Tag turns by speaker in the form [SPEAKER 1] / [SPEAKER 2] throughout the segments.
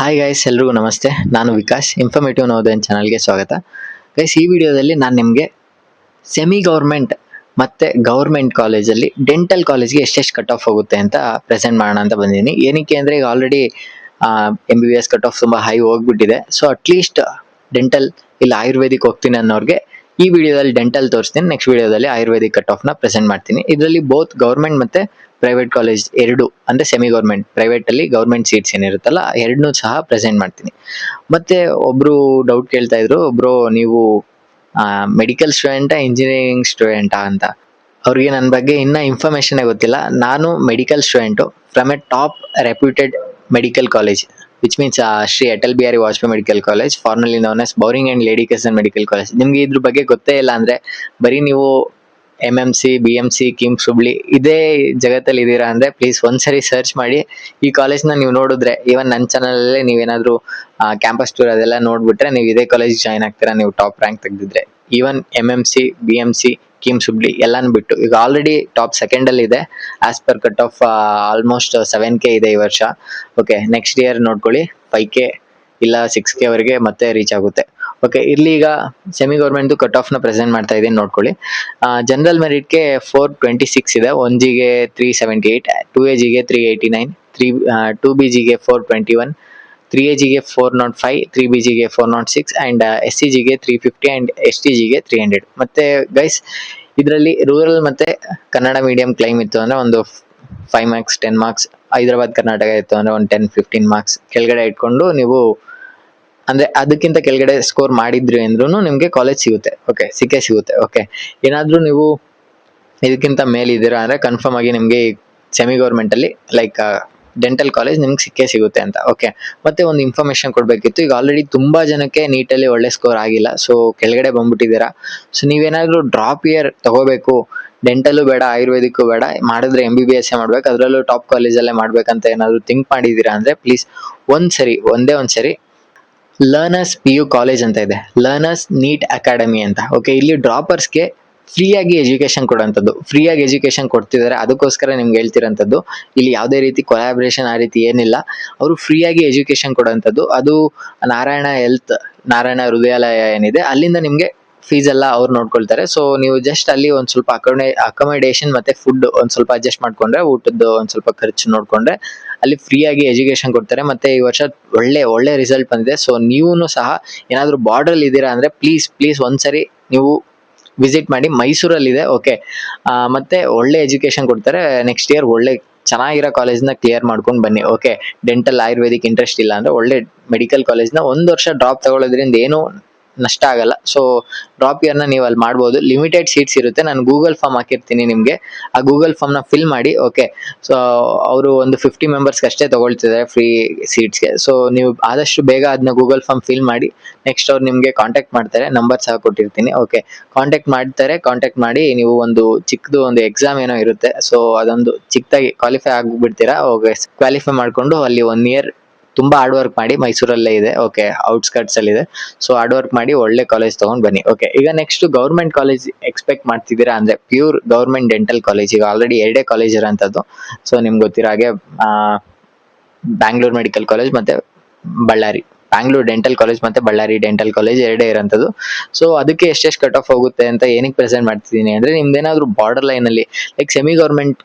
[SPEAKER 1] Hi guys, ಎಲ್ರಿಗೂ ನಮಸ್ತೆ. ನಾನು ವಿಕಾಸ್. ಇನ್ಫಾರ್ಮೇಟಿವ್ ನವೋದಯನ್ ಚಾನಲ್ಗೆ ಸ್ವಾಗತ. ಗೈಸ್, ಈ ವಿಡಿಯೋದಲ್ಲಿ ನಾನು ನಿಮಗೆ ಸೆಮಿ ಗೌರ್ಮೆಂಟ್ ಮತ್ತು ಗೌರ್ಮೆಂಟ್ ಕಾಲೇಜಲ್ಲಿ ಡೆಂಟಲ್ ಕಾಲೇಜ್ಗೆ ಎಷ್ಟೆಷ್ಟು ಕಟ್ ಆಫ್ ಹೋಗುತ್ತೆ ಅಂತ ಪ್ರೆಸೆಂಟ್ ಮಾಡೋಣ ಅಂತ ಬಂದಿದ್ದೀನಿ. ಏನಕ್ಕೆ ಅಂದರೆ ಈಗ ಆಲ್ರೆಡಿ MBBS ಕಟ್ ಆಫ್ ತುಂಬ ಹೈ ಹೋಗ್ಬಿಟ್ಟಿದೆ. ಸೊ ಅಟ್ಲೀಸ್ಟ್ ಡೆಂಟಲ್ ಇಲ್ಲ ಆಯುರ್ವೇದಿಕ್ ಹೋಗ್ತೀನಿ ಅನ್ನೋರಿಗೆ ಈ ವಿಡಿಯೋದಲ್ಲಿ ಡೆಂಟಲ್ ತೋರಿಸ್ತೀನಿ, ನೆಕ್ಸ್ಟ್ ವಿಡಿಯೋದಲ್ಲಿ ಆಯುರ್ವೇದಿಕ್ ಕಟ್ ಆಫ್ನ ಪ್ರೆಸೆಂಟ್ ಮಾಡ್ತೀನಿ. ಇದರಲ್ಲಿ ಬೋತ್ ಗೌರ್ಮೆಂಟ್ ಮತ್ತು ಪ್ರೈವೇಟ್ ಕಾಲೇಜ್ ಎರಡು, ಅಂದರೆ ಸೆಮಿ ಗೌರ್ಮೆಂಟ್, ಪ್ರೈವೇಟಲ್ಲಿ ಗೌರ್ಮೆಂಟ್ ಸೀಟ್ಸ್ ಏನಿರುತ್ತಲ್ಲ ಎರಡನ್ನೂ ಸಹ ಪ್ರೆಸೆಂಟ್ ಮಾಡ್ತೀನಿ. ಮತ್ತು ಒಬ್ಬರು ಡೌಟ್ ಕೇಳ್ತಾ ಇದ್ರು, ಬ್ರೋ ನೀವು ಮೆಡಿಕಲ್ ಸ್ಟೂಡೆಂಟಾ ಇಂಜಿನಿಯರಿಂಗ್ ಸ್ಟೂಡೆಂಟಾ ಅಂತ. ಅವ್ರಿಗೆ ನನ್ನ ಬಗ್ಗೆ ಇನ್ನೂ ಇನ್ಫಾರ್ಮೇಷನ್ನೇ ಗೊತ್ತಿಲ್ಲ. ನಾನು medical student from A top reputed medical college, which means Shri Atal Bihari Vajpayee medical college, formally known as Bowring and lady cousin medical college. ನಿಮ್ಗೆ ಇದ್ರ ಬಗ್ಗೆ ಗೊತ್ತೇ ಇಲ್ಲ ಅಂದರೆ ಬರೀ ನೀವು MMC, BMC, ಕಿಮ್ಸ್ ಹುಬ್ಳಿ ಇದೇ ಜಗತ್ತಲ್ಲಿ ಇದ್ದೀರಾ ಅಂದರೆ ಪ್ಲೀಸ್ ಒಂದ್ಸರಿ ಸರ್ಚ್ ಮಾಡಿ. ಈ ಕಾಲೇಜ್ನ ನೀವು ನೋಡಿದ್ರೆ, ಈವನ್ ನನ್ನ ಚಾನಲಲ್ಲೇ ನೀವೇನಾದರೂ ಕ್ಯಾಂಪಸ್ ಟೂರ್ ಅದೆಲ್ಲ ನೋಡಿಬಿಟ್ರೆ ನೀವು ಇದೇ ಕಾಲೇಜ್ ಜಾಯ್ನ್ ಆಗ್ತೀರಾ, ನೀವು ಟಾಪ್ ರ್ಯಾಂಕ್ ತೆಗೆದಿದ್ರೆ. Even MMC, BMC, KIMS Hubli ಎಲ್ಲಾನು ಬಿಟ್ಟು ಈಗ ಆಲ್ರೆಡಿ ಟಾಪ್ ಸೆಕೆಂಡಲ್ಲಿ ಇದೆ. As per cut off almost 7K ಇದೆ ಈ ವರ್ಷ. ಓಕೆ, ನೆಕ್ಸ್ಟ್ ಇಯರ್ ನೋಡ್ಕೊಳ್ಳಿ 5K ಇಲ್ಲ 6K ವರೆಗೆ ಮತ್ತೆ ರೀಚ್ ಆಗುತ್ತೆ. ಓಕೆ, ಇಲ್ಲಿ ಈಗ ಸೆಮಿ ಗೌರ್ಮೆಂಟ್ದು ಕಟ್ ಆಫ್ನ ಪ್ರೆಸೆಂಟ್ ಮಾಡ್ತಾ ಇದ್ದೀನಿ ನೋಡ್ಕೊಳ್ಳಿ. ಜನರಲ್ ಮೆರಿಟ್ಗೆ 426 ಇದೆ, 1Gಗೆ 378, 2AGಗೆ 389, 2BGಗೆ 421, 3AGಗೆ 405, 3BGಗೆ 406 ಆ್ಯಂಡ್ SCGಗೆ 350 ಆ್ಯಂಡ್ STGಗೆ 300. ಮತ್ತು ಗೈಸ್, ಇದರಲ್ಲಿ ರೂರಲ್ ಮತ್ತು ಕನ್ನಡ ಮೀಡಿಯಂ ಕ್ಲೈಮ್ ಇತ್ತು ಅಂದರೆ ಒಂದು 5 ಮಾರ್ಕ್ಸ್ 10 ಮಾರ್ಕ್ಸ್, ಹೈದರಾಬಾದ್ ಕರ್ನಾಟಕ ಇತ್ತು ಅಂದರೆ ಒಂದು 10-15 ಮಾರ್ಕ್ಸ್ ಕೆಳಗಡೆ ಇಟ್ಕೊಂಡು ನೀವು, ಅಂದರೆ ಅದಕ್ಕಿಂತ ಕೆಳಗಡೆ ಸ್ಕೋರ್ ಮಾಡಿದ್ರಿ ಅಂದ್ರೂ ನಿಮಗೆ ಕಾಲೇಜ್ ಸಿಗುತ್ತೆ. ಓಕೆ, ಸಿಕ್ಕೇ ಸಿಗುತ್ತೆ. ಓಕೆ, ಏನಾದರೂ ನೀವು ಇದಕ್ಕಿಂತ ಮೇಲಿದ್ದೀರಾ ಅಂದರೆ ಕನ್ಫರ್ಮ್ ಆಗಿ ನಿಮಗೆ ಸೆಮಿ ಗೌರ್ಮೆಂಟಲ್ಲಿ ಲೈಕ್ ಡೆಂಟಲ್ ಕಾಲೇಜ್ ನಿಮ್ಗೆ ಸಿಕ್ಕೇ ಸಿಗುತ್ತೆ ಅಂತ. ಓಕೆ, ಮತ್ತೆ ಒಂದು ಇನ್ಫಾರ್ಮೇಷನ್ ಕೊಡಬೇಕಿತ್ತು. ಈಗ ಆಲ್ರೆಡಿ ತುಂಬ ಜನಕ್ಕೆ ನೀಟಲ್ಲಿ ಒಳ್ಳೆ ಸ್ಕೋರ್ ಆಗಿಲ್ಲ, ಸೊ ಕೆಳಗಡೆ ಬಂದ್ಬಿಟ್ಟಿದ್ದೀರಾ. ಸೊ ನೀವೇನಾದರೂ ಡ್ರಾಪ್ ಇಯರ್ ತಗೋಬೇಕು, ಡೆಂಟಲು ಬೇಡ ಆಯುರ್ವೇದಿಕ್ಕು ಬೇಡ, ಮಾಡಿದ್ರೆ MBBS ಮಾಡ್ಬೇಕು, ಅದರಲ್ಲೂ ಟಾಪ್ ಕಾಲೇಜಲ್ಲೇ ಮಾಡ್ಬೇಕಂತ ಏನಾದರೂ ಥಿಂಕ್ ಮಾಡಿದ್ದೀರಾ ಅಂದರೆ ಪ್ಲೀಸ್ ಒಂದೇ ಒಂದ್ಸರಿ ಲರ್ನರ್ಸ್ PU ಕಾಲೇಜ್ ಅಂತ ಇದೆ, ಲರ್ನರ್ಸ್ ನೀಟ್ ಅಕಾಡೆಮಿ ಅಂತ. ಓಕೆ, ಇಲ್ಲಿ ಡ್ರಾಪರ್ಸ್ಗೆ ಫ್ರೀಯಾಗಿ ಎಜುಕೇಶನ್ ಕೊಡೋಂಥದ್ದು, ಫ್ರೀಯಾಗಿ ಎಜುಕೇಶನ್ ಕೊಡ್ತಿದ್ದಾರೆ. ಅದಕ್ಕೋಸ್ಕರ ನಿಮ್ಗೆ ಹೇಳ್ತಿರೋಂಥದ್ದು, ಇಲ್ಲಿ ಯಾವುದೇ ರೀತಿ ಕೊಲಾಬ್ರೇಷನ್ ಆ ರೀತಿ ಏನಿಲ್ಲ. ಅವರು ಫ್ರೀಯಾಗಿ ಎಜುಕೇಶನ್ ಕೊಡೋಂಥದ್ದು. ಅದು ನಾರಾಯಣ ಹೃದಯಾಲಯ ಏನಿದೆ ಅಲ್ಲಿಂದ ನಿಮಗೆ ಫೀಸ್ ಎಲ್ಲ ಅವ್ರು ನೋಡ್ಕೊಳ್ತಾರೆ. ಸೊ ನೀವು ಜಸ್ಟ್ ಅಲ್ಲಿ ಒಂದು ಸ್ವಲ್ಪ ಅಕೊಮಡೇಷನ್ ಮತ್ತು ಫುಡ್ ಒಂದು ಸ್ವಲ್ಪ ಅಡ್ಜಸ್ಟ್ ಮಾಡಿಕೊಂಡ್ರೆ, ಊಟದ್ದು ಒಂದು ಸ್ವಲ್ಪ ಖರ್ಚು ನೋಡಿಕೊಂಡ್ರೆ ಅಲ್ಲಿ ಫ್ರೀಯಾಗಿ ಎಜುಕೇಶನ್ ಕೊಡ್ತಾರೆ. ಮತ್ತು ಈ ವರ್ಷ ಒಳ್ಳೆ ರಿಸಲ್ಟ್ ಬಂದಿದೆ. ಸೊ ನೀವು ಸಹ ಏನಾದರೂ ಬಾರ್ಡ್ರಲ್ಲಿ ಇದ್ದೀರಾ ಅಂದರೆ ಪ್ಲೀಸ್ ಒಂದ್ಸರಿ ನೀವು ವಿಸಿಟ್ ಮಾಡಿ. ಮೈಸೂರಲ್ಲಿದೆ. ಓಕೆ, ಮತ್ತು ಒಳ್ಳೆ ಎಜುಕೇಶನ್ ಕೊಡ್ತಾರೆ. ನೆಕ್ಸ್ಟ್ ಇಯರ್ ಒಳ್ಳೆ ಚೆನ್ನಾಗಿರೋ ಕಾಲೇಜ್ನ ಕ್ಲಿಯರ್ ಮಾಡ್ಕೊಂಡು ಬನ್ನಿ. ಓಕೆ, ಡೆಂಟಲ್ ಆಯುರ್ವೇದಿಕ್ ಇಂಟ್ರೆಸ್ಟ್ ಇಲ್ಲ ಅಂದರೆ ಒಳ್ಳೆ ಮೆಡಿಕಲ್ ಕಾಲೇಜ್ನ ಒಂದು ವರ್ಷ ಡ್ರಾಪ್ ತಗೊಳ್ಳೋದ್ರಿಂದ ಏನೂ ನಷ್ಟ ಆಗಲ್ಲ. ಸೊ ಡ್ರಾಪ್ ಇಯರ್ನ ನೀವು ಅಲ್ಲಿ ಮಾಡ್ಬೋದು. ಲಿಮಿಟೆಡ್ ಸೀಟ್ಸ್ ಇರುತ್ತೆ. ನಾನು ಗೂಗಲ್ ಫಾರ್ಮ್ ಹಾಕಿರ್ತೀನಿ ನಿಮಗೆ, ಆ ಗೂಗಲ್ ಫಾರ್ಮ್ನ ಫಿಲ್ ಮಾಡಿ. ಓಕೆ, ಸೊ ಅವರು ಒಂದು 50 ಮೆಂಬರ್ಸ್ಗೆ ಅಷ್ಟೇ ತೊಗೊಳ್ತಿದ್ದಾರೆ ಫ್ರೀ ಸೀಟ್ಸ್ಗೆ. ಸೊ ನೀವು ಆದಷ್ಟು ಬೇಗ ಅದನ್ನ ಗೂಗಲ್ ಫಾರ್ಮ್ ಫಿಲ್ ಮಾಡಿ. ನೆಕ್ಸ್ಟ್ ಅವ್ರು ನಿಮಗೆ ಕಾಂಟ್ಯಾಕ್ಟ್ ಮಾಡ್ತಾರೆ, ನಂಬರ್ ಸಹ ಕೊಟ್ಟಿರ್ತೀನಿ. ಓಕೆ, ಕಾಂಟ್ಯಾಕ್ಟ್ ಮಾಡಿ ನೀವು ಒಂದು ಚಿಕ್ಕದು ಒಂದು ಎಕ್ಸಾಮ್ ಏನೋ ಇರುತ್ತೆ. ಸೊ ಅದೊಂದು ಚಿಕ್ಕದಾಗಿ ಕ್ವಾಲಿಫೈ ಆಗಿಬಿಡ್ತೀರಾ. ಓಕೆ, ಕ್ವಾಲಿಫೈ ಮಾಡಿಕೊಂಡು ಅಲ್ಲಿ 1 ಇಯರ್ ತುಂಬ ಹಾರ್ಡ್ ವರ್ಕ್ ಮಾಡಿ. ಮೈಸೂರಲ್ಲೇ ಇದೆ. ಓಕೆ, ಔಟ್ಸ್ಕರ್ಟ್ಸಲ್ಲಿದೆ. ಸೊ ಹಾರ್ಡ್ ವರ್ಕ್ ಮಾಡಿ ಒಳ್ಳೆ ಕಾಲೇಜ್ ತೊಗೊಂಡು ಬನ್ನಿ. ಓಕೆ, ಈಗ ನೆಕ್ಸ್ಟ್ ಗೌರ್ಮೆಂಟ್ ಕಾಲೇಜ್ ಎಕ್ಸ್ಪೆಕ್ಟ್ ಮಾಡ್ತಿದ್ದೀರಾ ಅಂದರೆ ಪ್ಯೂರ್ ಗೌರ್ಮೆಂಟ್ ಡೆಂಟಲ್ ಕಾಲೇಜ್. ಈಗ ಆಲ್ರೆಡಿ 2 ಕಾಲೇಜ್ ಇರೋಂಥದ್ದು. ಸೊ ನಿಮ್ಗೆ ಗೊತ್ತಿರೋ ಹಾಗೆ ಬ್ಯಾಂಗ್ಳೂರ್ ಮೆಡಿಕಲ್ ಕಾಲೇಜ್ ಮತ್ತು ಬ್ಯಾಂಗ್ಳೂರ್ ಡೆಂಟಲ್ ಕಾಲೇಜ್ ಮತ್ತು ಬಳ್ಳಾರಿ ಡೆಂಟಲ್ ಕಾಲೇಜ್ 2 ಇರೋಂಥದ್ದು. ಸೊ ಅದಕ್ಕೆ ಎಷ್ಟೆಷ್ಟು ಕಟ್ ಆಫ್ ಹೋಗುತ್ತೆ ಅಂತ ಏನಕ್ಕೆ ಪ್ರೆಸೆಂಟ್ ಮಾಡ್ತಿದ್ದೀನಿ ಅಂದರೆ, ನಿಮ್ದೇನಾದರೂ ಬಾರ್ಡರ್ ಲೈನಲ್ಲಿ ಲೈಕ್ ಸೆಮಿ ಗೌರ್ಮೆಂಟ್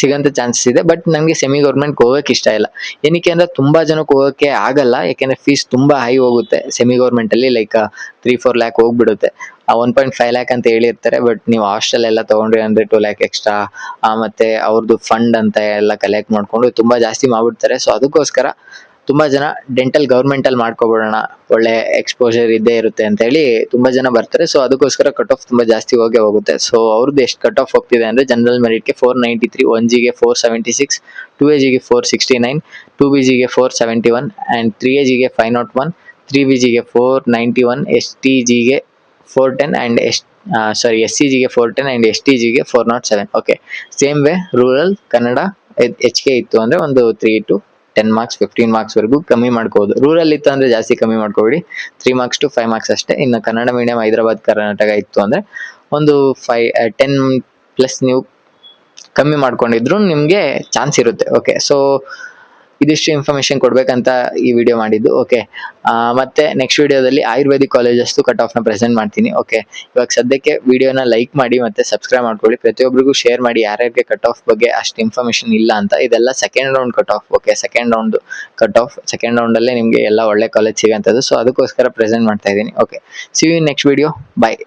[SPEAKER 1] ಸಿಗೋಂಥ ಚಾನ್ಸಸ್ ಇದೆ. ಬಟ್ ನನಗೆ ಸೆಮಿ ಗೌರ್ಮೆಂಟ್ಗೆ ಹೋಗೋಕ್ಕೆ ಇಷ್ಟ ಇಲ್ಲ. ಏನಕ್ಕೆ ಅಂದರೆ ತುಂಬ ಜನಕ್ಕೆ ಹೋಗೋಕ್ಕೆ ಆಗಲ್ಲ, ಯಾಕೆಂದರೆ ಫೀಸ್ ತುಂಬ ಹೈ ಹೋಗುತ್ತೆ ಸೆಮಿ ಗೌರ್ಮೆಂಟಲ್ಲಿ. ಲೈಕ್ 3-4 ಲ್ಯಾಕ್ ಹೋಗ್ಬಿಡುತ್ತೆ. 1.5 ಲ್ಯಾಕ್ ಅಂತ ಹೇಳಿರ್ತಾರೆ. ಬಟ್ ನೀವು ಹಾಸ್ಟೆಲ್ ಎಲ್ಲ ತೊಗೊಂಡ್ರಿ ಅಂದರೆ 2 ಲ್ಯಾಕ್ ಎಕ್ಸ್ಟ್ರಾ, ಮತ್ತು ಅವ್ರದ್ದು ಫಂಡ್ ಅಂತ ಎಲ್ಲ ಕಲೆಕ್ಟ್ ಮಾಡಿಕೊಂಡು ತುಂಬ ಜಾಸ್ತಿ ಮಾಡಿಬಿಡ್ತಾರೆ. ಸೊ ಅದಕ್ಕೋಸ್ಕರ ತುಂಬ ಜನ ಡೆಂಟಲ್ ಗೌರ್ಮೆಂಟಲ್ಲಿ ಮಾಡ್ಕೊಬಿಡೋಣ, ಒಳ್ಳೆ ಎಕ್ಸ್ಪೋಜರ್ ಇದ್ದೇ ಇರುತ್ತೆ ಅಂತ ಹೇಳಿ ತುಂಬ ಜನ ಬರ್ತಾರೆ. ಸೊ ಅದಕ್ಕೋಸ್ಕರ ಕಟ್ ಆಫ್ ತುಂಬ ಜಾಸ್ತಿ ಹೋಗುತ್ತೆ. ಸೊ ಅವ್ರದ್ದು ಎಷ್ಟು ಕಟ್ ಆಫ್ ಹೋಗ್ತಿದೆ ಅಂದರೆ, ಜನರಲ್ ಮೆರಿಟ್ಗೆ 493, 1Gಗೆ 476, 2AGಗೆ 469, 2BGಗೆ 471 ಆ್ಯಂಡ್ 3AGಗೆ 501, 3BGಗೆ 491, STGಗೆ 410 ಆ್ಯಂಡ್ SCGಗೆ 410 ಆ್ಯಂಡ್ STGಗೆ 407. Okay, same way rural Kannada HK ಇತ್ತು ಅಂದರೆ ಒಂದು 3 to 10 ಮಾರ್ಕ್ಸ್ 15 ಮಾರ್ಕ್ಸ್ ವರೆಗೂ ಕಮ್ಮಿ ಮಾಡ್ಕೋಬೋದು. ರೂರಲ್ ಇತ್ತು ಅಂದರೆ ಜಾಸ್ತಿ ಕಮ್ಮಿ ಮಾಡ್ಕೋಬೇಡಿ, 3 ಮಾರ್ಕ್ಸ್ to 5 ಮಾರ್ಕ್ಸ್ ಅಷ್ಟೇ. ಇನ್ನು ಕನ್ನಡ ಮೀಡಿಯಂ ಹೈದರಾಬಾದ್ ಕರ್ನಾಟಕ ಇತ್ತು ಅಂದರೆ ಒಂದು 10+ ನೀವು ಕಮ್ಮಿ ಮಾಡ್ಕೊಂಡಿದ್ರು ನಿಮಗೆ ಚಾನ್ಸ್ ಇರುತ್ತೆ. ಓಕೆ, ಸೊ ಇದಿಷ್ಟು ಇನ್ಫಾರ್ಮೇಶನ್ ಕೊಡ್ಬೇಕಂತ ಈ ವಿಡಿಯೋ ಮಾಡಿದ್ದು. ಓಕೆ, ಮತ್ತೆ ನೆಕ್ಸ್ಟ್ ವಿಡಿಯೋದಲ್ಲಿ ಆಯುರ್ವೇದಿಕ್ ಕಾಲೇಜಸ್ದು ಕಟ್ ಆಫ್ ನ ಪ್ರೆಸೆಂಟ್ ಮಾಡ್ತೀನಿ. ಓಕೆ, ಇವಾಗ ಸದ್ಯಕ್ಕೆ ವಿಡಿಯೋನ ಲೈಕ್ ಮಾಡಿ ಮತ್ತೆ ಸಬ್ಸ್ಕ್ರೈಬ್ ಮಾಡ್ಕೊಳ್ಳಿ. ಪ್ರತಿಯೊಬ್ಬರಿಗೂ ಶೇರ್ ಮಾಡಿ ಯಾರ್ಯಾರಿಗೆ ಕಟ್ ಆಫ್ ಬಗ್ಗೆ ಅಷ್ಟು ಇನ್ಫಾರ್ಮೇಶನ್ ಇಲ್ಲ ಅಂತ. ಇದೆಲ್ಲ second round cut off. Okay, second round cut off, second round ಅಲ್ಲೇ ನಿಮಗೆ ಎಲ್ಲ ಒಳ್ಳೆ ಕಾಲೇಜ್ ಸಿಗಂತದ್ದು. ಸೊ ಅದಕ್ಕೋಸ್ಕರ ಪ್ರೆಸೆಂಟ್ ಮಾಡ್ತಾ ಇದ್ದೀನಿ. Okay, see you in next video. Bye.